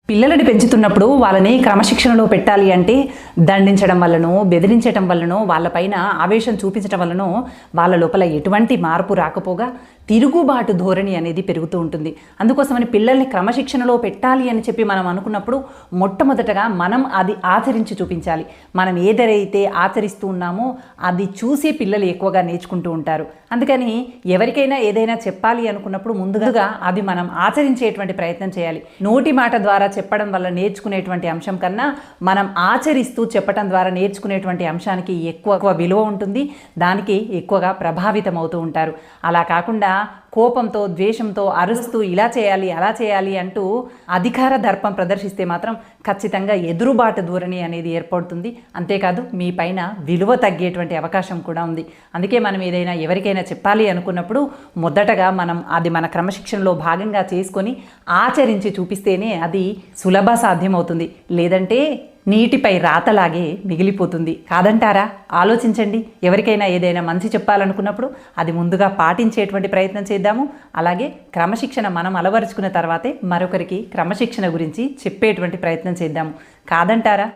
పిల్లలని పెంచుతున్నప్పుడు వాళ్ళని క్రమశిక్షణలో పెట్టాలి అంటే దండించడం వల్లనో బెదిరించడం వల్లనో వాళ్ళపైన ఆవేశం చూపించడం వల్లనో వాళ్ళ లోపల ఎటువంటి మార్పు రాకపోగా తిరుగుబాటు ధోరణి అనేది పెరుగుతూ ఉంటుంది. అందుకోసమని పిల్లల్ని క్రమశిక్షణలో పెట్టాలి అని చెప్పి మనం అనుకున్నప్పుడు మొట్టమొదటగా మనం అది ఆచరించి చూపించాలి. మనం ఏదైతే ఆచరిస్తూ ఉన్నామో అది చూసి పిల్లలు ఎక్కువగా నేర్చుకుంటూ ఉంటారు. అందుకని ఎవరికైనా ఏదైనా చెప్పాలి అనుకున్నప్పుడు ముందుగా అది మనం ఆచరించేటువంటి ప్రయత్నం చేయాలి. నోటి మాట ద్వారా చెప్పడం వల్ల నేర్చుకునేటువంటి అంశం కన్నా మనం ఆచరిస్తూ చెప్పడం ద్వారా నేర్చుకునేటువంటి అంశానికి ఎక్కువ విలువ ఉంటుంది. దానికి ఎక్కువగా ప్రభావితం అవుతూ ఉంటారు. అలా కాకుండా కోపంతో ద్వేషంతో అరుస్తూ ఇలా చేయాలి అలా చేయాలి అంటూ అధికార దర్పం ప్రదర్శిస్తే మాత్రం ఖచ్చితంగా ఎదురుబాటు ధోరణి అనేది ఏర్పడుతుంది. అంతేకాదు మీ పైన విలువ తగ్గేటువంటి అవకాశం కూడా ఉంది. అందుకే మనం ఏదైనా ఎవరికైనా చెప్పాలి అనుకున్నప్పుడు మొదటగా మనం అది మన క్రమశిక్షణలో భాగంగా చేసుకొని ఆచరించి చూపిస్తేనే అది సులభ సాధ్యమవుతుంది. లేదంటే నీటిపై రాతలాగే మిగిలిపోతుంది. కాదంటారా? ఆలోచించండి. ఎవరికైనా ఏదైనా మంచి చెప్పాలనుకున్నప్పుడు అది ముందుగా పాటించేటువంటి ప్రయత్నం చేద్దాము. అలాగే క్రమశిక్షణ మనం అలవరుచుకున్న తర్వాతే మరొకరికి క్రమశిక్షణ గురించి చెప్పేటువంటి ప్రయత్నం చేద్దాము. కాదంటారా?